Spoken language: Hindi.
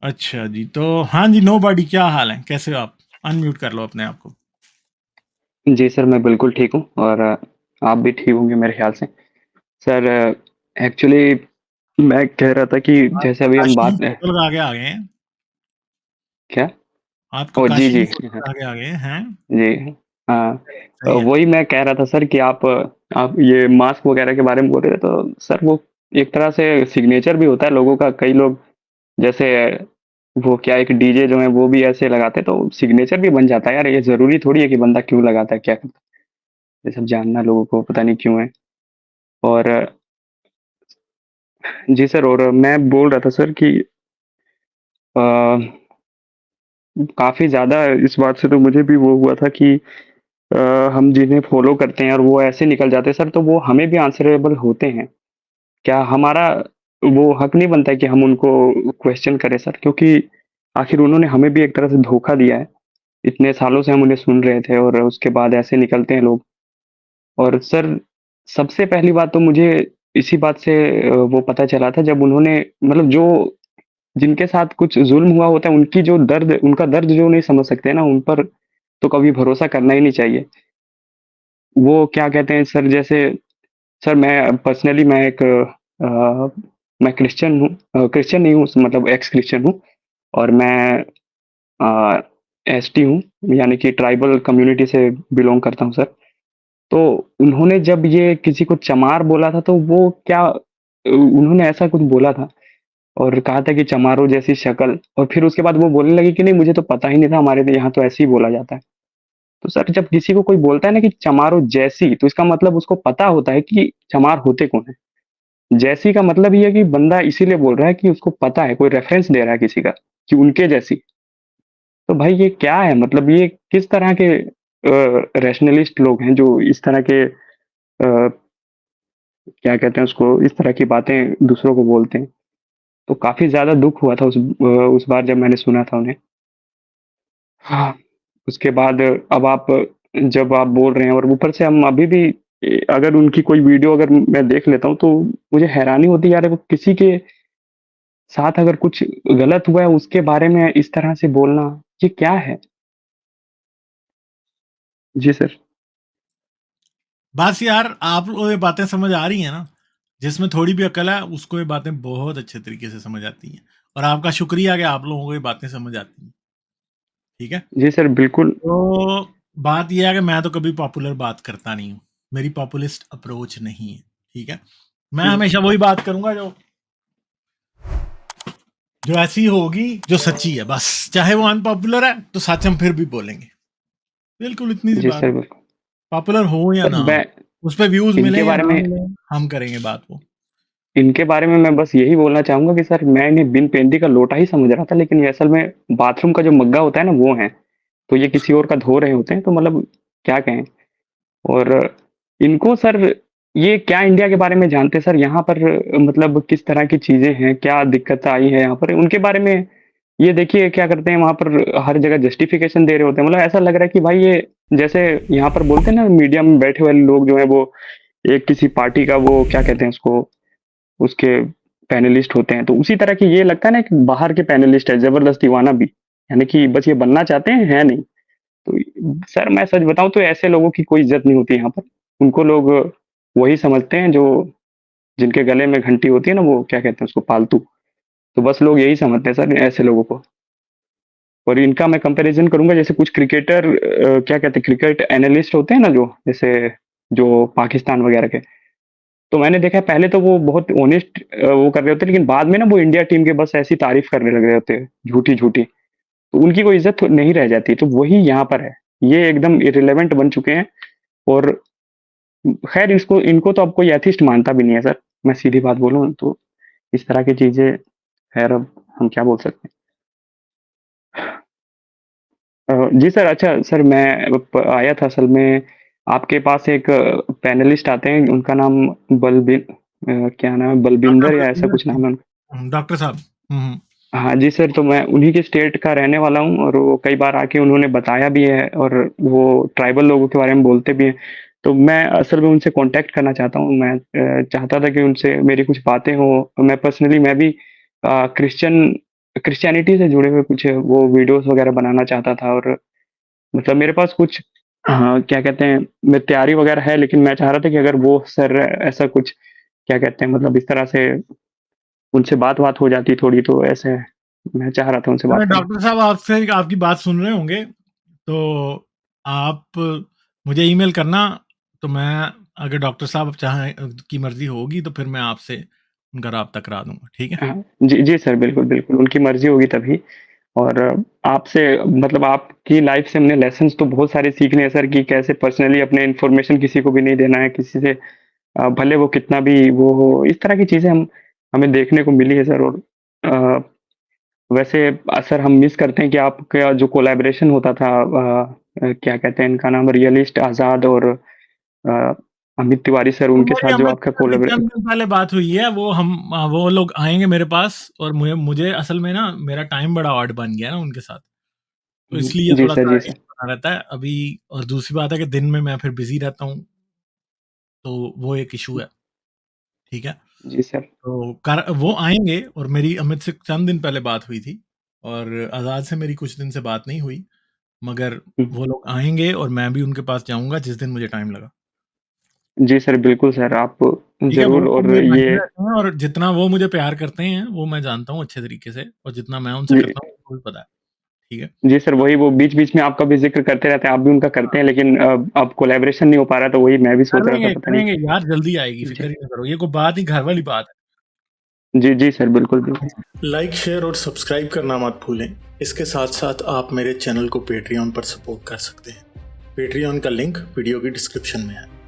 अच्छा जी, तो हाँ जी, नोबडी क्या हाल है? कैसे हो आप? अनम्यूट कर लो अपने आप को। जी सर, मैं बिल्कुल ठीक हूँ और आप भी ठीक होंगे मेरे ख़्याल से। सर एक्चुअली मैं कह रहा था कि आप जैसे अभी हम काशी बात फोटो लगा के आ गए हैं। क्या? आप तो ओह! जी, काशी जी। फोटो लगा के आ गए हैं। जी, हाँ। सही है। वही मैं कह रहा था सर कि आप ये मास्क वग़ैरह के बारे में बोल रहे थे, तो सर वो एक तरह से सिग्नेचर भी होता है लोगों का। कई लोग जैसे वो क्या एक डीजे जो है वो भी ऐसे लगाते हैं, तो सिग्नेचर भी बन जाता है यार। ये ज़रूरी थोड़ी है कि बंदा क्यों लगाता है, क्या करता है। ये सब जानना लोगों को पता नहीं क्यों है। और जी सर, और मैं बोल रहा था सर कि अ, काफ़ी ज़्यादा इस बात से तो मुझे भी वो हुआ था कि अ, हम जिन्हें फ़ॉलो करते हैं और वो ऐसे निकल जाते हैं सर, तो वो हमें भी आंसरेबल होते हैं। क्या हमारा वो हक नहीं बनता है कि हम उनको क्वेश्चन करें सर? क्योंकि आखिर उन्होंने हमें भी एक तरह से धोखा दिया है। इतने सालों से हम उन्हें सुन रहे थे और उसके बाद ऐसे निकलते हैं लोग। और सर, सबसे पहली बात तो मुझे इसी बात से वो पता चला था जब उन्होंने मतलब जो जिनके साथ कुछ ज़ुल्म हुआ होता है, उनका दर्द जो नहीं समझ सकते हैं ना, उन पर तो कभी भरोसा करना ही नहीं चाहिए। वो क्या कहते हैं सर, जैसे सर मैं पर्सनली मैं क्रिश्चियन हूँ, क्रिश्चियन नहीं हूँ, मतलब एक्स क्रिश्चियन हूँ और मैं अ, एसटी हूँ, यानी कि ट्राइबल कम्युनिटी से बिलॉन्ग करता हूँ सर। तो उन्होंने जब ये किसी को चमार बोला था, तो वो क्या उन्होंने ऐसा कुछ बोला था और कहा था कि चमारों जैसी शक्ल, और फिर उसके बाद वो बोलने लगी कि नहीं मुझे तो पता ही नहीं था, हमारे यहाँ तो ऐसे ही बोला जाता है। तो सर जब किसी को कोई बोलता है ना कि चमारो जैसी, तो इसका मतलब उसको पता होता है कि चमार होते कौन है। जैसी का मतलब ये है कि बंदा इसीलिए बोल रहा है कि उसको पता है, कोई रेफरेंस दे रहा है किसी का कि उनके जैसी। तो भाई ये क्या है, मतलब ये किस तरह के रैशनलिस्ट लोग हैं जो इस तरह के क्या कहते हैं उसको, इस तरह की बातें दूसरों को बोलते हैं। तो काफ़ी ज़्यादा दुःख हुआ था उस बार जब मैंने सुना था उन्हें। हाँ, उसके बाद जब आप बोल रहे हैं और ऊपर से हम अभी भी अगर उनकी कोई वीडियो अगर मैं देख लेता हूँ, तो मुझे हैरानी होती है यार, वो किसी के साथ अगर कुछ गलत हुआ है उसके बारे में इस तरह से बोलना, ये क्या है? जी सर। बस यार, आप लोगों को ये बातें समझ आ रही हैं ना? जिसमें थोड़ी भी अकल है, उसको ये बातें बहुत अच्छे तरीके से समझ आती हैं। और आपका शुक्रिया कि आप लोगों को ये बातें समझ आती हैं। ठीक है? जी सर, बिल्कुल। तो बात ये है कि मैं तो कभी पॉपुलर बात करता नहीं हूँ। मेरी पॉपुलिस्ट अप्रोच नहीं है। ठीक है? मैं हुँ, हमेशा वही बात करूँगा जो ऐसी होगी जो सच्ची है बस। चाहे वो अनपॉपुलर है तो सच हम फिर भी बोलेंगे। बिल्कुल इतनी सी जी बात। सर, बिल्कुल। पॉपुलर हो या सर ना हो, मैं उस पे व्यूज मिले इनके या बारे ना में मिले, हम करेंगे बात वो। इनके बारे में मैं बस यही बोलना चाहूँगा कि सर मैं इन्हें बिन पेंदी का लोटा ही समझ रहा था, लेकिन ये असल में बाथरूम का जो मग्गा होता है ना, वो हैं। तो ये किसी और का धो रहे होते हैं, तो मतलब क्या कहें। और इनको सर, ये क्या इंडिया के बारे में जानते हैं सर? यहाँ पर मतलब किस तरह की चीज़ें हैं, क्या दिक्कत आई है यहाँ पर, उनके बारे में ये देखिए क्या करते हैं वहाँ पर, हर जगह जस्टिफ़िकेशन दे रहे होते हैं। मतलब ऐसा लग रहा है कि भाई ये जैसे यहाँ पर बोलते हैं ना, मीडिया में बैठे हुए लोग जो हैं वो एक किसी पार्टी का वो क्या कहते हैं उसको, उसके पैनलिस्ट होते हैं। तो उसी तरह की ये लगता है ना कि बाहर के पैनलिस्ट है, ज़बरदस्ती वानाबी। यानी कि बस ये बनना चाहते हैं, है नहीं। तो सर मैं सच बताऊँ तो ऐसे लोगों की कोई इज़्ज़त नहीं होती यहाँ पर। उनको लोग वही समझते हैं जो जिनके गले में घंटी होती है ना, वो क्या कहते हैं उसको, पालतू। तो बस लोग यही समझते हैं सर ऐसे लोगों को। और इनका मैं कंपैरिज़न करूँगा, जैसे कुछ क्रिकेटर क्या कहते हैं, क्रिकेट एनालिस्ट होते हैं ना जो, जैसे जो पाकिस्तान वगैरह के। तो मैंने देखा है पहले तो वो बहुत ऑनेस्ट वो कर रहे होते हैं, लेकिन बाद में ना वो इंडिया टीम के बस ऐसी तारीफ़ करने लग रहे होते हैं, झूठी-झूठी। तो उनकी कोई इज़्ज़त नहीं रह जाती, तो वही यहाँ पर है। ये एकदम इर्रेलेवेंट बन चुके हैं। और ख़ैर इसको इनको तो अब कोई एथिस्ट मानता भी नहीं है सर, मैं सीधी बात बोलूँ तो। इस तरह की चीज़ें ख़ैर अब हम क्या बोल सकते हैं। जी सर, अच्छा सर मैं प आया था असल में आपके पास, एक पैनलिस्ट आते हैं, उनका नाम क्या नाम है, डॉक्टर बलविंदर या ऐसा बलविंदर कुछ नाम है उनका। सिंह, डॉक्टर साहब। हाँ जी सर, तो मैं उन्हीं के स्टेट का रहने वाला हूँ और वो कई बार आके उन्होंने बताया भी है और वो ट्राइबल लोगों के बारे में बोलते भी हैं। तो मैं असल में उनसे कॉन्टैक्ट करना चाहता हूँ। मैं चाहता था कि उनसे मेरी कुछ बातें हों। मैं पर्सनली मैं भी क्रिश्चियन क्रिश्चियनिटी से जुड़े हुए कुछ वो वीडियोज़ वगैरह बनाना चाहता था और मतलब मेरे पास कुछ क्या कहते हैं, मैं तैयारी वगैरह है, लेकिन मैं चाह रहा था कि अगर वो सर ऐसा कुछ क्या कहते हैं, मतलब इस तरह से उनसे बात-वात हो जाती थोड़ी, तो ऐसे मैं चाह रहा था उनसे बात करना। डॉक्टर साहब आपसे आपकी बात सुन रहे होंगे, तो आप मुझे ईमेल करना, तो मैं अगर डॉक्टर साहब चाहें की मर्ज़ी होगी तो फिर मैं आपसे उनका राब्ता करा दूँगा, ठीक है? हाँ, जी, जी सर, बिल्कुल, बिल्कुल, उनकी मर्ज़ी होगी तभी। और आपसे मतलब आपकी लाइफ़ से हमने लेसन्स तो बहुत सारे सीखने हैं सर कि कैसे पर्सनली अपने इन्फॉर्मेशन किसी को भी नहीं देना है, किसी से भले वो कितना भी वो हो, इस तरह की चीज़ें हमें देखने को मिली है सर। और अ, वैसे सर हम मिस करते हैं कि आपका जो कोलैबोरेशन होता था क्या कहते हैं इनका नाम, रियलिस्ट आज़ाद और अ, अमित तिवारी सर, तो उनके वही साथ जो अमित आपका सर की कोलैबोरे चंद दिन पहले बात हुई है, वो लोग आएँगे मेरे पास, और मुझे मुझे असल में ना मेरा टाइम बड़ा ऑड बन गया है ना उनके साथ, तो इसलिए जी सर, थोड़ा-सा जी सर। इश्यू बना रहता है अभी। और दूसरी बात है कि दिन में मैं फिर बिज़ी रहता हूँ, तो वो एक इश्यू है, ठीक है? जी सर। तो वो आएँगे, और मेरी अमित से चंद दिन पहले बात हुई थी, और आज़ाद से मेरी कुछ दिन से बात नहीं हुई, मगर हुँ। वो लोग आएँगे और मैं भी उनके पास जाऊँगा जिस दिन मुझे टाइम लगा। जी सर, बिल्कुल सर, आप ठीक है? वो ज़रूर। तो और मेरे ये बेटे रहते हैं, और जितना वो मुझे प्यार करते हैं, वो मैं जानता हूँ अच्छे तरीके से, और जितना मैं उनसे जी, करता हूँ, उनको भी पता है। ठीक है? जी सर, वही वो बीच-बीच में आपका भी ज़िक्र करते रहते हैं, आप भी उनका करते हैं, लेकिन अब कोलैबोरेशन नहीं हो पा रहा है, तो वही मैं भी सोच रहा था, पता नहीं। करेंगे यार, जल्दी आएगी, जी। फ़िक्र ही ना करो। ये कोई बात नहीं, घर वाली बात है। जी, जी सर, बिल्कुल, बिल्कुल। लाइक, शेयर और सब्सक्राइब करना मत भूलें। इसके साथ-साथ आप मेरे चैनल को पेट्रियन पर सपोर्ट कर सकते हैं। पेट्रियन का लिंक वीडियो की डिस्क्रिप्शन में है।